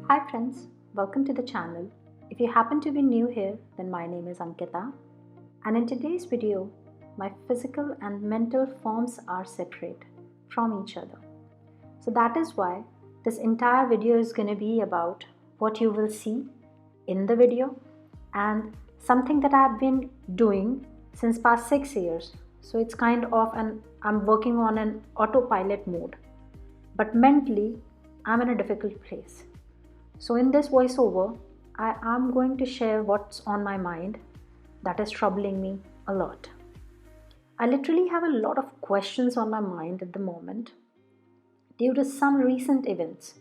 Hi friends, welcome to the channel. If you happen to be new here, then my name is Ankita, and in today's video, my physical and mental forms are separate from each other. So that is why this entire video is going to be about what you will see in the video and something that I've been doing since past 6 years. So it's kind of I'm working on an autopilot mode, but mentally I'm in a difficult place. So in this voiceover, I am going to share what's on my mind that is troubling me a lot. I literally have a lot of questions on my mind at the moment due to some recent events,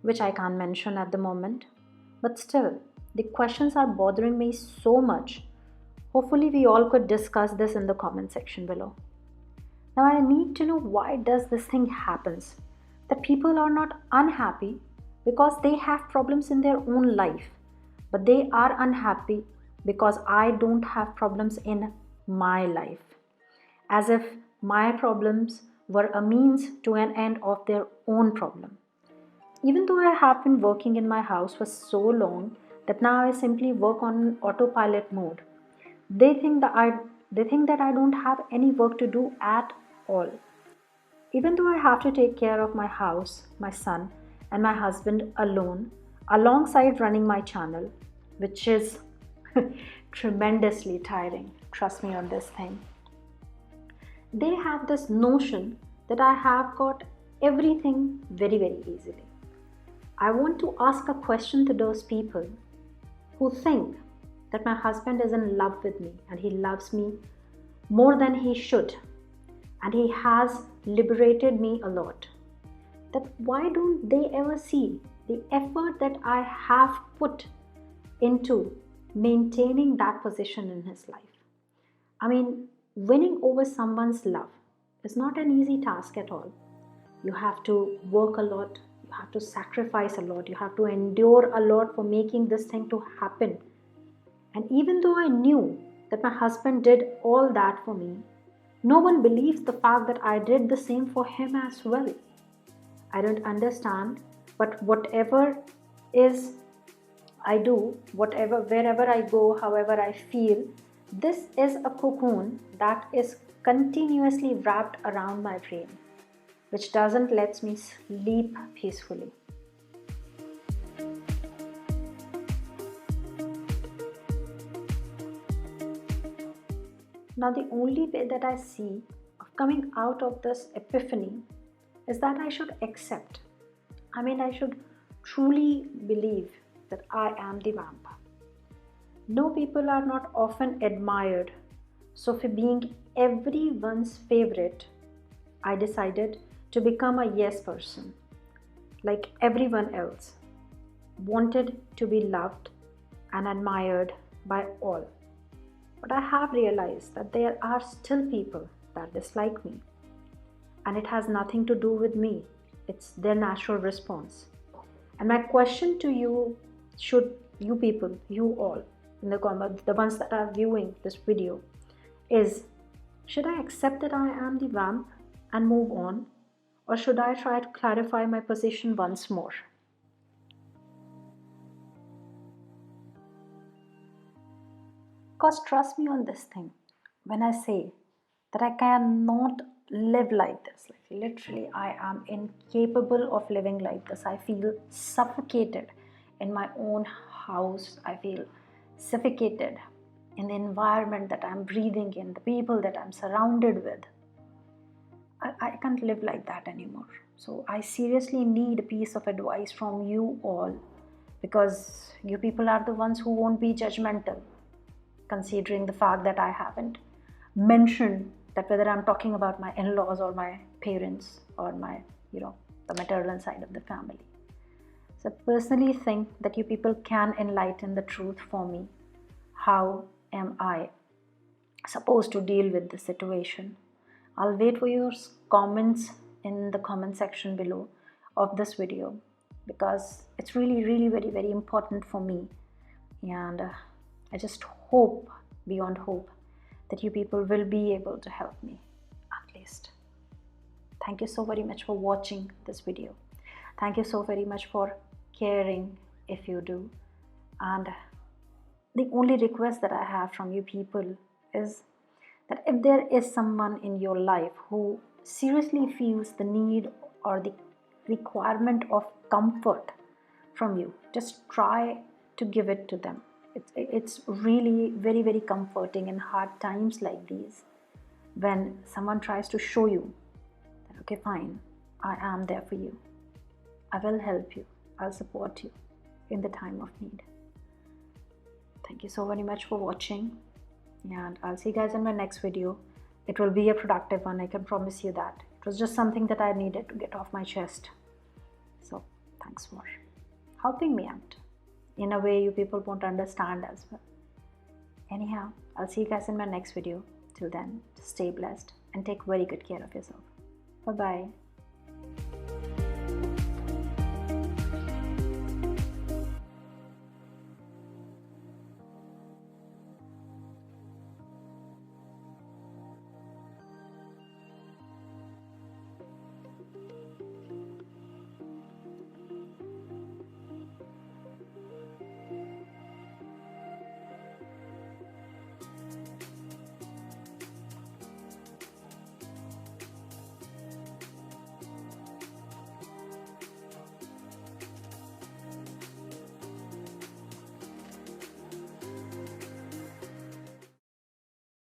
which I can't mention at the moment. But still, the questions are bothering me so much. Hopefully we all could discuss this in the comment section below. Now I need to know, why does this thing happens? That people are not unhappy because they have problems in their own life, but they are unhappy because I don't have problems in my life. As if my problems were a means to an end of their own problem. Even though I have been working in my house for so long that now I simply work on autopilot mode, they think that I don't have any work to do at all. Even though I have to take care of my house, my son, and my husband alone, alongside running my channel, which is tremendously tiring, trust me on this thing. They have this notion that I have got everything very, very easily. I want to ask a question to those people who think that my husband is in love with me and he loves me more than he should, and he has liberated me a lot. That why don't they ever see the effort that I have put into maintaining that position in his life? I mean, winning over someone's love is not an easy task at all. You have to work a lot, you have to sacrifice a lot, you have to endure a lot for making this thing to happen. And even though I knew that my husband did all that for me, no one believes the fact that I did the same for him as well. I don't understand, but whatever is I do, wherever I go, however I feel, this is a cocoon that is continuously wrapped around my brain, which doesn't let me sleep peacefully. Now, the only way that I see of coming out of this epiphany is that I should accept. I should truly believe that I am the vamp. No, people are not often admired. So, for being everyone's favorite, I decided to become a yes person, like everyone else, wanted to be loved and admired by all. But I have realized that there are still people that dislike me. And it has nothing to do with me. It's their natural response. And my question to you, you people, you all, in the comments, the ones that are viewing this video, is, should I accept that I am the vamp and move on? Or should I try to clarify my position once more? Because trust me on this thing, when I say that I cannot live like this, like literally I am incapable of living like this. I feel suffocated in my own house. I feel suffocated in the environment that I'm breathing in, the people that I'm surrounded with. I can't live like that anymore. So I seriously need a piece of advice from you all, because you people are the ones who won't be judgmental, considering the fact that I haven't mentioned that whether I'm talking about my in-laws or my parents or my, the maternal side of the family. So I personally think that you people can enlighten the truth for me. How am I supposed to deal with the situation? I'll wait for your comments in the comment section below of this video, because it's really, really very, very important for me. And I just hope, beyond hope, that you people will be able to help me, at least. Thank you so very much for watching this video. Thank you so very much for caring if you do. And the only request that I have from you people is that if there is someone in your life who seriously feels the need or the requirement of comfort from you, just try to give it to them. It's really very, very comforting in hard times like these when someone tries to show you that, okay, fine, I am there for you. I will help you. I'll support you in the time of need. Thank you so very much for watching, and I'll see you guys in my next video. It will be a productive one, I can promise you that. It was just something that I needed to get off my chest. So thanks for helping me out in a way you people won't understand as well. Anyhow, I'll see you guys in my next video. Till then, stay blessed and take very good care of yourself. Bye bye.